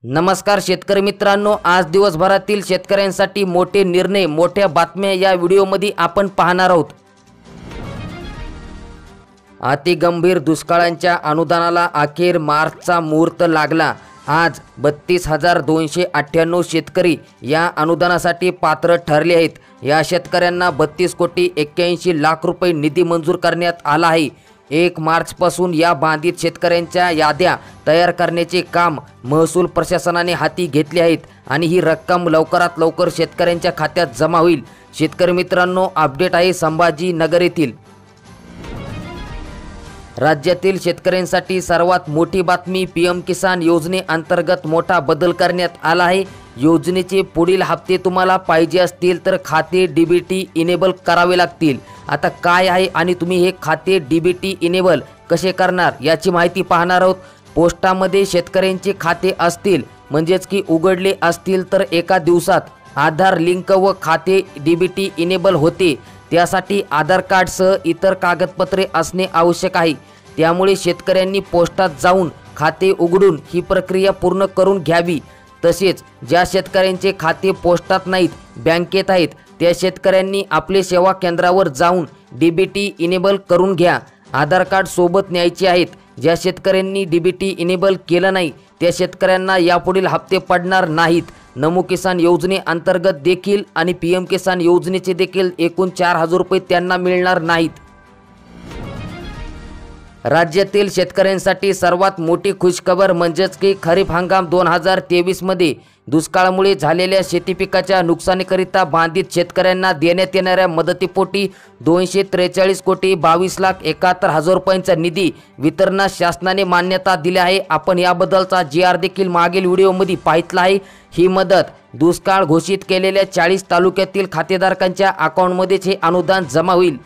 नमस्कार शेतकरी मित्रांनो, आज दिवसभरातील शेतकऱ्यांसाठी मोठे निर्णय, मोठ्या बातम्या या व्हिडिओमध्ये आपण पाहणार आहोत। अतिगंभीर दुष्काळांच्या अनुदानाला अखेर मार्चचा मुहूर्त लागला। आज 32,298 शेतकरी या अनुदानासाठी पात्र ठरले आहेत। या शेतकऱ्यांना 32,81,00,000 रुपये निधी मंजूर करण्यात आला आहे। 1 मार्चपासून या बाधित शेतकऱ्यांच्या याद्या तयार करण्याचे काम महसूल प्रशासनाने हाती घेतले आहेत आणि ही रक्कम लवकरात लवकर शेतकऱ्यांच्या खात्यात जमा होईल। शेतकरी मित्रांनो, अपडेट आहे संभाजीनगर येथील। राज्यातील शेतकऱ्यांसाठी सर्वात मोठी बातमी, पीएम किसान योजनेअंतर्गत मोठा बदल करण्यात आला आहे। योजनेचे पुढील हप्ते तुम्हाला पाहिजे असतील तर खाते डीबीटी इनेबल करावे लागतील। आता काय आहे आणि तुम्ही हे खाते डीबीटी इनेबल कसे करणार याची माहिती पाहणार आहोत। पोस्टामध्ये शेतकऱ्यांचे खाते असतील म्हणजेच की उघडले असतील तर एका दिवसात आधार लिंक व खाते डीबीटी इनेबल होते। त्यासाठी आधार कार्डसह इतर कागदपत्रे असणे आवश्यक आहे। त्यामुळे शेतकऱ्यांनी पोस्टात जाऊन खाते उघडून ही प्रक्रिया पूर्ण करून घ्यावी। तसेच ज्या शेतकऱ्यांचे खाते पोस्टात नाहीत, बँकेत आहेत, त्या शेतकऱ्यांनी आपले सेवा केंद्रावर जाऊन डीबीटी इनेबल करून घ्या। आधार कार्ड सोबत न्यायचे आहेत। ज्या शेतकऱ्यांनी डीबीटी इनेबल केलं नाही त्या शेतकऱ्यांना यापुढील हप्ते पडणार नाहीत। नमो किसान योजनेअंतर्गत देखील आणि पीएम किसान योजनेचे देखील एकूण 4,000 रुपये त्यांना मिळणार नाहीत। राज्यातील शेतकऱ्यांसाठी सर्वात मोठी खुशखबर म्हणजेच की खरीप हंगाम 2023 मध्ये दुष्काळामुळे झालेल्या शेती पिकाच्या नुकसानीकरिता बाधित शेतकऱ्यांना देण्यात येणाऱ्या मदतीपोटी 243,22,71,000 रुपयांचा निधी वितरणास शासनाने मान्यता दिली आहे। आपण याबद्दलचा GR देखील मागील व्हिडिओमध्ये पाहितला आहे। ही मदत दुष्काळ घोषित केलेल्या 40 तालुक्यातील खातेधारकांच्या अकाउंटमध्येच हे अनुदान जमा होईल।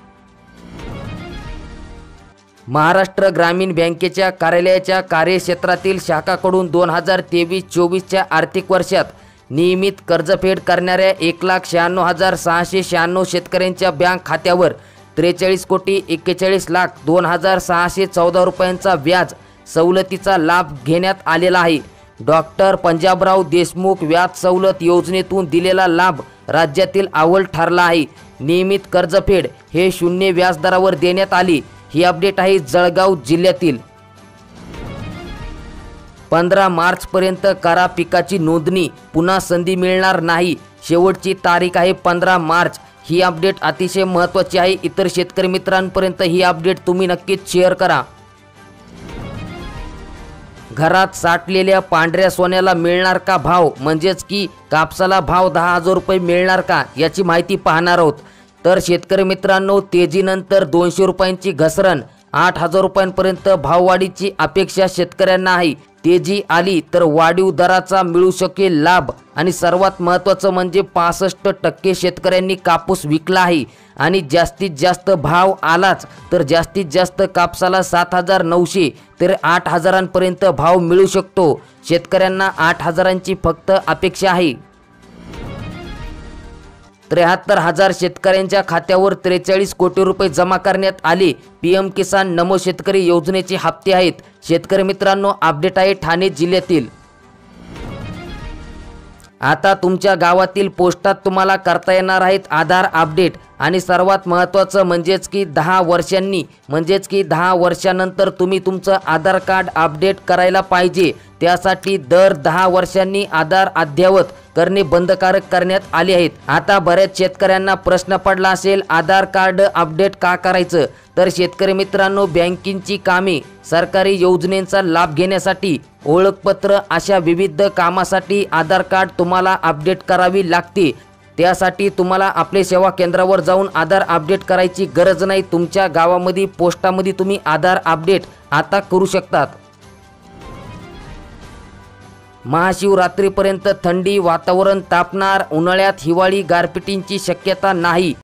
महाराष्ट्र ग्रामीण बँकेच्या कार्यालयाच्या कार्यक्षेत्रातील शाखाकडून 2023-24च्या आर्थिक वर्षात नियमित कर्जफेड करणाऱ्या 1,96,696 शेतकऱ्यांच्या बँक खात्यावर 43,41,02,614 रुपयांचा व्याज सवलतीचा लाभ घेण्यात आलेला आहे। डॉक्टर पंजाबराव देशमुख व्याज सवलत योजनेतून दिलेला लाभ राज्यातील अव्वल ठरला आहे। नियमित कर्जफेड हे 0 व्याजदरावर देण्यात आली। ही अपडेट आहे जळगाव जिल्ह्यातील। 15 मार्चपर्यंत करा पिकाची नोंदणी, पुन्हा संधी मिळणार नाही। शेवटची तारीख आहे 15 मार्च। ही अपडेट अतिशय महत्त्वाची आहे। इतर शेतकरी मित्रांपर्यंत ही अपडेट तुम्ही नक्कीच शेअर करा। घरात साठलेल्या पांढऱ्या सोन्याला मिळणार का भाव, म्हणजेच की कापसाला भाव 10,000 रुपये मिळणार का याची माहिती पाहणार आहोत। तर शेतकरी मित्रांनो, तेजीनंतर 200 रुपयांची घसरण, 8,000 रुपयांपर्यंत भाववाढीची अपेक्षा शेतकऱ्यांना आहे। तेजी आली तर वाढीव दराचा मिळू शकेल लाभ आणि सर्वात महत्त्वाचं म्हणजे 65% शेतकऱ्यांनी कापूस विकला आहे आणि जास्तीत जास्त भाव आलाच तर जास्तीत जास्त कापसाला 7,900 तर 8,000पर्यंत भाव मिळू शकतो। शेतकऱ्यांना 8,000ची फक्त अपेक्षा आहे। 73,000 शेतकऱ्यांच्या खात्यावर 43 कोटी रुपये जमा करण्यात आले। पीएम किसान नमो शेतकरी योजनेचे हप्ते आहेत। शेतकरी मित्रांनो, अपडेट आहे ठाणे जिल्ह्यातील। आता तुमच्या गावातील पोस्टात तुम्हाला करता येणार आहेत आधार अपडेट आणि सर्वात महत्त्वाचं म्हणजेच की 10 वर्षानंतर तुम्ही तुमचं आधार कार्ड अपडेट करायला पाहिजे। त्यासाठी दर 10 वर्षांनी आधार अद्ययावत करणे बंधनकारक करण्यात आले आहेत। आता बऱ्याच शेतकऱ्यांना प्रश्न पडला असेल, आधार कार्ड अपडेट का करायचं? तर शेतकरी मित्रांनो, बँकिंगची कामे, सरकारी योजनेचा लाभ घेण्यासाठी, ओळखपत्र अशा विविध कामासाठी आधार कार्ड तुम्हाला अपडेट करावी लागते। त्यासाठी तुम्हाला आपले सेवा केंद्रावर जाऊन आधार अपडेट करायची गरज नाही। तुमच्या गावामध्ये पोस्टामध्ये तुम्ही आधार अपडेट आता करू शकतात। महाशिवरात्रीपर्यंत थंडी वातावरण तापणार, उन्हाळ्यात हिवाळी गारपिटींची शक्यता नाही।